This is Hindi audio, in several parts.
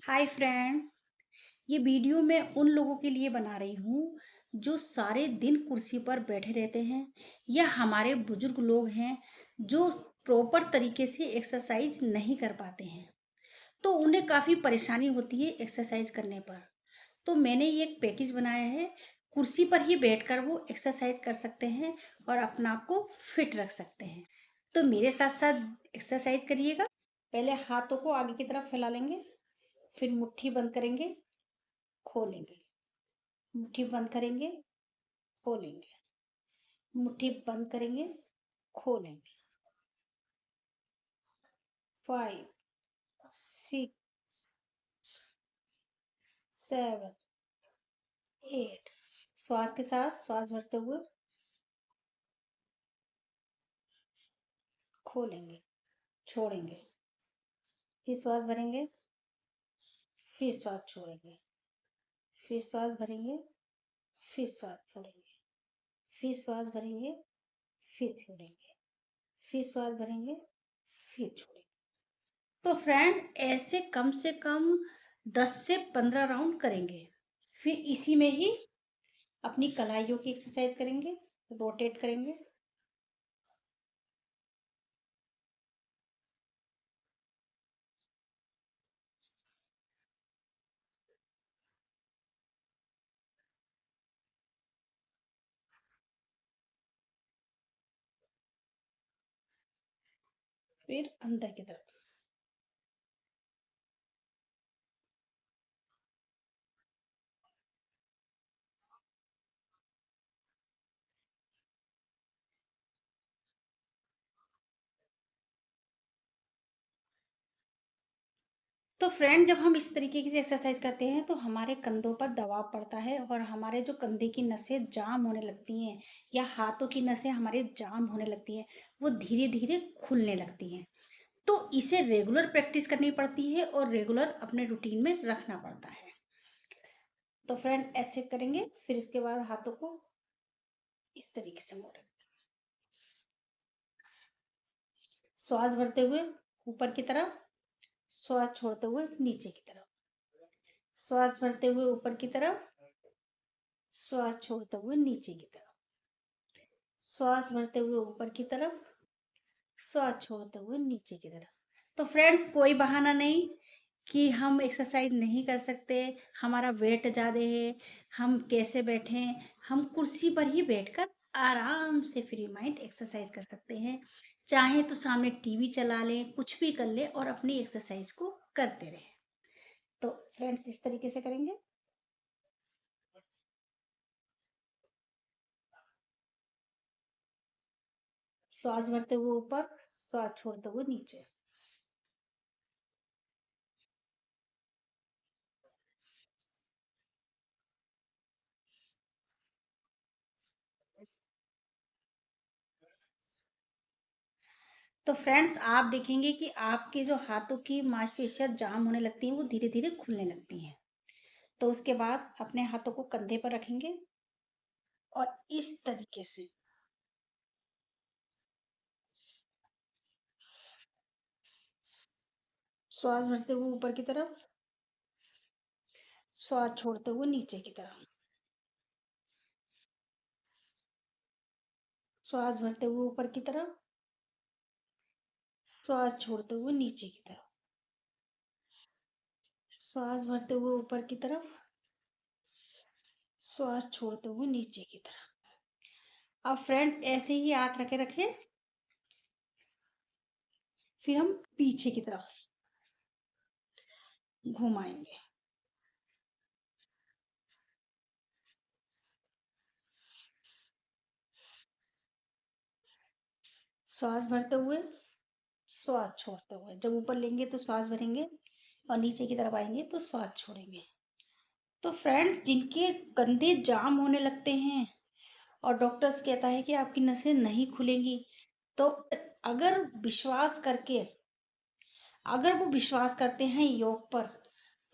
Hi friend. ये वीडियो मैं उन लोगों के लिए बना रही हूँ जो सारे दिन कुर्सी पर बैठे रहते हैं या हमारे बुजुर्ग लोग हैं जो प्रॉपर तरीके से एक्सरसाइज नहीं कर पाते हैं। तो उन्हें काफ़ी परेशानी होती है एक्सरसाइज करने पर। तो मैंने ये एक पैकेज बनाया है। कुर्सी पर ही बैठकर वो एक्सरसाइज कर सकते हैं और अपना आप को फिट रख सकते हैं। तो मेरे साथ साथ एक्सरसाइज करिएगा। पहले हाथों को आगे की तरफ फैला लेंगे, फिर मुट्ठी बंद करेंगे, खोलेंगे, मुट्ठी बंद करेंगे, खोलेंगे, मुट्ठी बंद करेंगे, खोलेंगे। 5, 6, 7, 8। श्वास के साथ श्वास भरते हुए खोलेंगे, छोड़ेंगे, फिर श्वास भरेंगे, फिर श्वास छोड़ेंगे, फिर श्वास भरेंगे, फिर श्वास छोड़ेंगे, फिर श्वास भरेंगे, फिर छोड़ेंगे, फिर श्वास भरेंगे, फिर छोड़ेंगे। तो फ्रेंड ऐसे कम से कम 10 से 15 राउंड करेंगे। फिर इसी में ही अपनी कलाइयों की एक्सरसाइज करेंगे, रोटेट करेंगे। फिर अंदर की तरफ। तो फ्रेंड जब हम इस तरीके की एक्सरसाइज करते हैं तो हमारे कंधों पर दबाव पड़ता है और हमारे जो कंधे की नसें जाम होने लगती हैं या हाथों की नसें हमारे जाम होने लगती हैं, वो धीरे धीरे खुलने लगती हैं। तो इसे रेगुलर प्रैक्टिस करनी पड़ती है और रेगुलर अपने रूटीन में रखना पड़ता है। तो फ्रेंड ऐसे करेंगे, फिर इसके बाद हाथों को इस तरीके से मोड़ेंगे। श्वास भरते हुए ऊपर की तरफ, श्वास छोड़ते हुए नीचे की तरफ, श्वास भरते हुए ऊपर की तरफ, श्वास छोड़ते हुए नीचे की तरफ, श्वास भरते हुए ऊपर की तरफ, श्वास छोड़ते हुए नीचे की तरफ। तो फ्रेंड्स कोई बहाना नहीं कि हम एक्सरसाइज नहीं कर सकते, हमारा वेट ज़्यादा है, हम कैसे बैठें। हम कुर्सी पर ही बैठकर आराम से फ्री माइंड एक्सरसाइज कर सकते हैं। चाहे तो सामने टीवी चला लें, कुछ भी कर लें और अपनी एक्सरसाइज को करते रहें। तो फ्रेंड्स इस तरीके से करेंगे। श्वास भरते हुए ऊपर, श्वास छोड़ते हुए नीचे। तो फ्रेंड्स आप देखेंगे कि आपके जो हाथों की मांसपेशियां जाम होने लगती हैं वो धीरे धीरे खुलने लगती हैं। तो उसके बाद अपने हाथों को कंधे पर रखेंगे और इस तरीके से श्वास भरते हुए ऊपर की तरफ, श्वास छोड़ते हुए नीचे की तरफ, श्वास भरते हुए ऊपर की तरफ, श्वास छोड़ते हुए नीचे की तरफ, श्वास भरते हुए ऊपर की तरफ, श्वास छोड़ते हुए नीचे की तरफ। अब फ्रेंड ऐसे ही हाथ रखे रखे, फिर हम पीछे की तरफ घुमाएंगे। श्वास भरते हुए, श्वास छोड़ते हुए। जब ऊपर लेंगे तो श्वास भरेंगे और नीचे की तरफ आएंगे तो श्वास छोड़ेंगे। तो फ्रेंड जिनके कंधे जाम होने लगते हैं और डॉक्टर्स कहता है कि आपकी नसें नहीं खुलेंगी, तो अगर विश्वास करके अगर वो विश्वास करते हैं योग पर,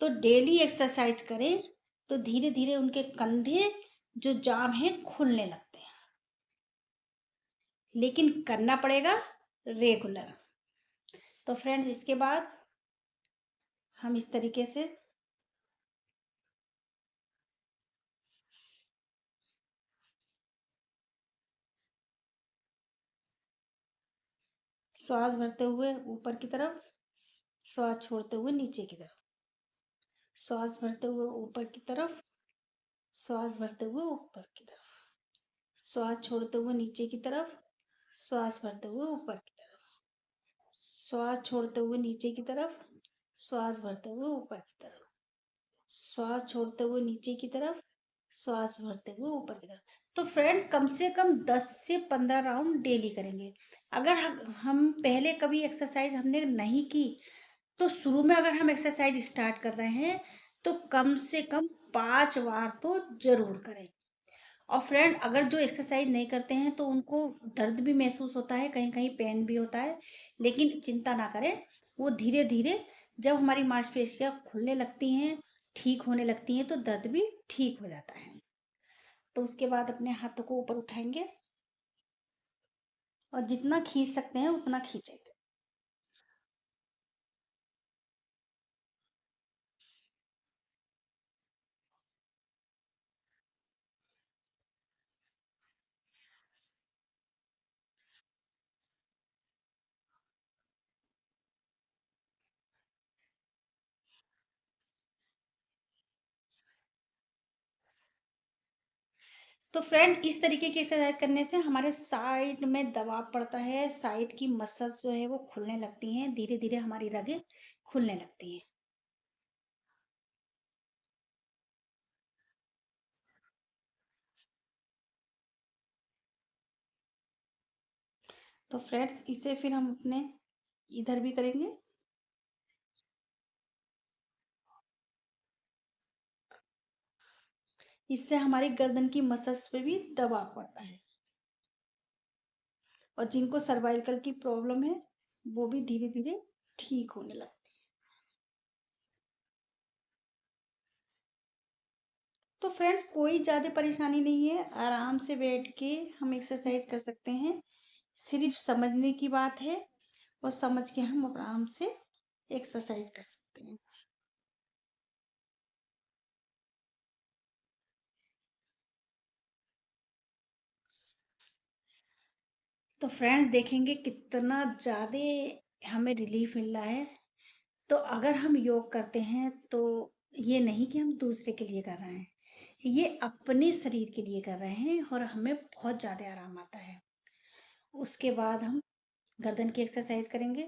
तो डेली एक्सरसाइज करें तो धीरे धीरे उनके कंधे जो जाम है खुलने लगते हैं। लेकिन करना पड़ेगा रेगुलर। तो फ्रेंड्स इसके बाद हम इस तरीके से श्वास भरते हुए ऊपर की तरफ, श्वास छोड़ते हुए नीचे की तरफ, श्वास भरते हुए ऊपर की तरफ, श्वास भरते हुए ऊपर की तरफ, श्वास छोड़ते हुए नीचे की तरफ, श्वास भरते हुए ऊपर की तरफ, श्वास छोड़ते हुए नीचे की तरफ, श्वास भरते हुए ऊपर की तरफ, श्वास छोड़ते हुए नीचे की तरफ, श्वास भरते हुए ऊपर की तरफ। तो फ्रेंड्स, कम से कम 10 से 15 राउंड डेली करेंगे। अगर हम पहले कभी एक्सरसाइज हमने नहीं की, तो शुरू में अगर हम एक्सरसाइज स्टार्ट कर रहे हैं तो कम से कम 5 बार तो जरूर करें। और फ्रेंड, अगर जो एक्सरसाइज नहीं करते हैं तो उनको दर्द भी महसूस होता है, कहीं कहीं पेन भी होता है, लेकिन चिंता ना करें। वो धीरे धीरे जब हमारी मांसपेशियां खुलने लगती हैं, ठीक होने लगती हैं, तो दर्द भी ठीक हो जाता है। तो उसके बाद अपने हाथों को ऊपर उठाएंगे और जितना खींच सकते हैं उतना खींचेंगे। तो फ्रेंड, इस तरीके की एक्सरसाइज करने से हमारे साइड में दबाव पड़ता है, साइड की मसल्स जो है वो खुलने लगती हैं, धीरे धीरे हमारी रगें खुलने लगती हैं। तो फ्रेंड्स, इसे फिर हम अपने इधर भी करेंगे। इससे हमारी गर्दन की मसल्स पे भी दबाव पड़ता है, और जिनको सर्वाइकल की प्रॉब्लम है वो भी धीरे धीरे ठीक होने लगती है। तो फ्रेंड्स, कोई ज़्यादा परेशानी नहीं है, आराम से बैठ के हम एक्सरसाइज कर सकते हैं। सिर्फ समझने की बात है, और समझ के हम आराम से एक्सरसाइज कर सकते हैं। तो फ्रेंड्स, देखेंगे कितना ज़्यादा हमें रिलीफ मिल रहा है। तो अगर हम योग करते हैं तो ये नहीं कि हम दूसरे के लिए कर रहे हैं, ये अपने शरीर के लिए कर रहे हैं, और हमें बहुत ज़्यादा आराम आता है। उसके बाद हम गर्दन की एक्सरसाइज करेंगे।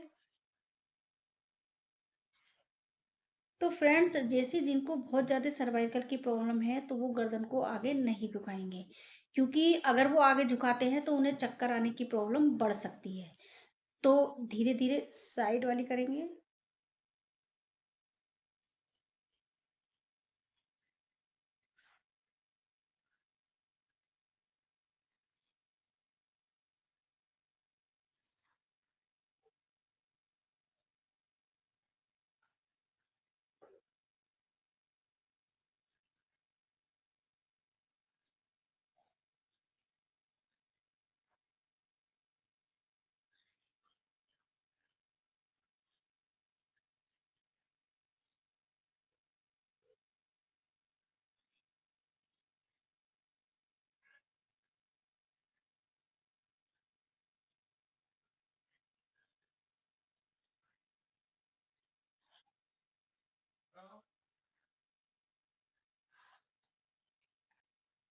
तो फ्रेंड्स, जैसे जिनको बहुत ज़्यादा सर्वाइकल की प्रॉब्लम है तो वो गर्दन को आगे नहीं झुकाएंगे, क्योंकि अगर वो आगे झुकाते हैं तो उन्हें चक्कर आने की प्रॉब्लम बढ़ सकती है। तो धीरे धीरे साइड वाली करेंगे।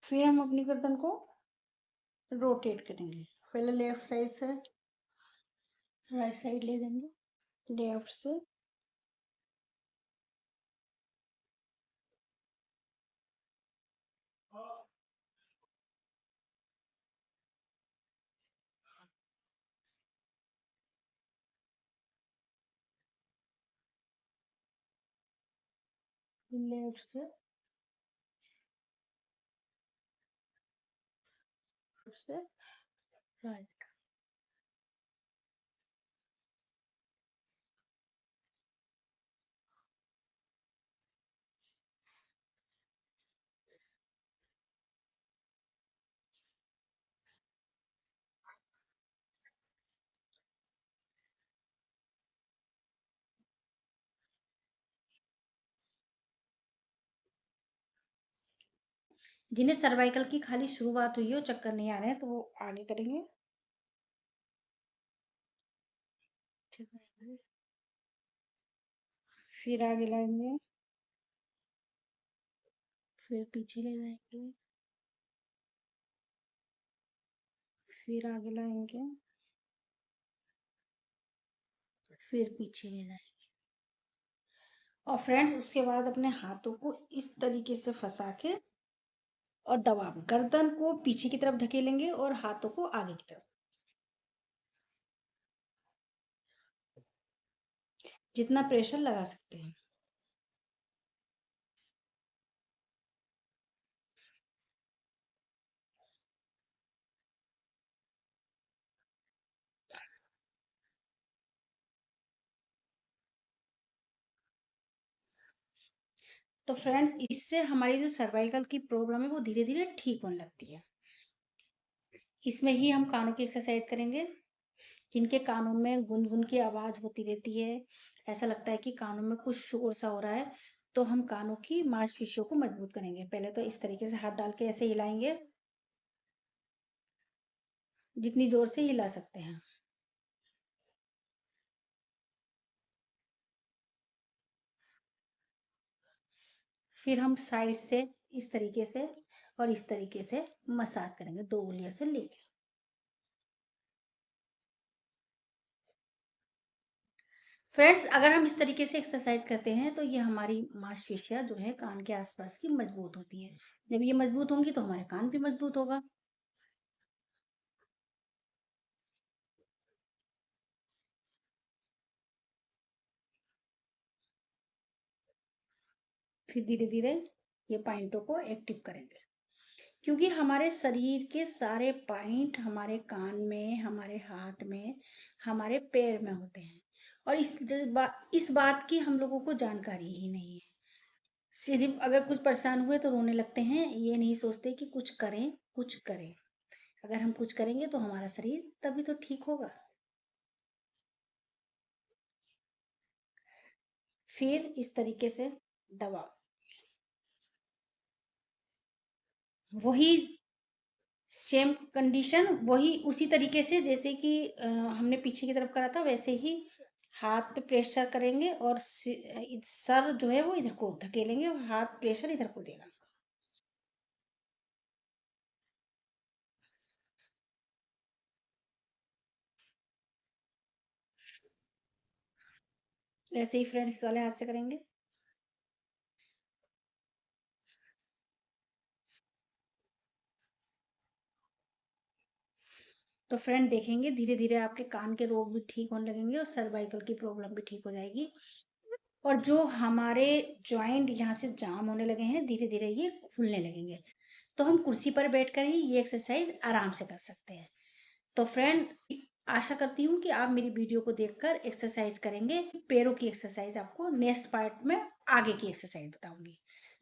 फिर हम अपनी गर्दन को रोटेट करेंगे। पहले लेफ्ट साइड से राइट साइड ले देंगे, लेफ्ट से लेफ्ट से राइट। जिन्हें सर्वाइकल की खाली शुरुआत हुई है और चक्कर नहीं आ रहे हैं तो वो आगे करेंगे। फिर आगे लाएंगे, फिर पीछे ले जाएंगे, फिर आगे लाएंगे, फिर पीछे ले जाएंगे। और फ्रेंड्स उसके बाद अपने हाथों को इस तरीके से फंसा के और दबा, गर्दन को पीछे की तरफ धकेलेंगे और हाथों को आगे की तरफ, जितना प्रेशर लगा सकते हैं। तो फ्रेंड्स इससे हमारी जो सर्वाइकल की प्रॉब्लम है वो धीरे धीरे ठीक होने लगती है। इसमें ही हम कानों की एक्सरसाइज करेंगे। जिनके कानों में गुनगुन की आवाज होती रहती है, ऐसा लगता है कि कानों में कुछ शोर सा हो रहा है, तो हम कानों की मांसपेशियों को मजबूत करेंगे। पहले तो इस तरीके से हाथ डाल के ऐसे हिलाएंगे, जितनी जोर से हिला सकते हैं। फिर हम साइड से इस तरीके से और इस तरीके से मसाज करेंगे, 2 उंगलियों से लेके। फ्रेंड्स अगर हम इस तरीके से एक्सरसाइज करते हैं तो ये हमारी मांसपेशियां जो है कान के आसपास की मजबूत होती है। जब ये मजबूत होंगी तो हमारे कान भी मजबूत होगा। फिर धीरे धीरे ये पॉइंटों को एक्टिव करेंगे, क्योंकि हमारे शरीर के सारे पॉइंट हमारे कान में, हमारे हाथ में, हमारे पैर में होते हैं। और इस बात की हम लोगों को जानकारी ही नहीं है। सिर्फ अगर कुछ परेशान हुए तो रोने लगते हैं, ये नहीं सोचते कि कुछ करें, कुछ करें। अगर हम कुछ करेंगे तो हमारा शरीर तभी तो ठीक होगा। फिर इस तरीके से दबाओ, वही सेम कंडीशन, वही उसी तरीके से जैसे कि हमने पीछे की तरफ करा था, वैसे ही हाथ पे प्रेशर करेंगे और सर जो है वो इधर को धकेलेंगे और हाथ प्रेशर इधर को देगा। ऐसे ही फ्रेंड्स वाले हाथ से करेंगे। तो फ्रेंड देखेंगे धीरे धीरे आपके कान के रोग भी ठीक होने लगेंगे और सर्वाइकल की प्रॉब्लम भी ठीक हो जाएगी। और जो हमारे जॉइंट यहाँ से जाम होने लगे हैं धीरे धीरे ये खुलने लगेंगे। तो हम कुर्सी पर बैठकर ही ये एक्सरसाइज आराम से कर सकते हैं। तो फ्रेंड आशा करती हूँ कि आप मेरी वीडियो को देखकर एक्सरसाइज करेंगे। पैरों की एक्सरसाइज आपको नेक्स्ट पार्ट में आगे की एक्सरसाइज बताऊंगी।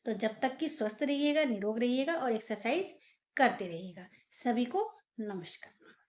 तो जब तक कि स्वस्थ रहिएगा, निरोग रहिएगा और एक्सरसाइज करते रहिएगा। सभी को नमस्कार।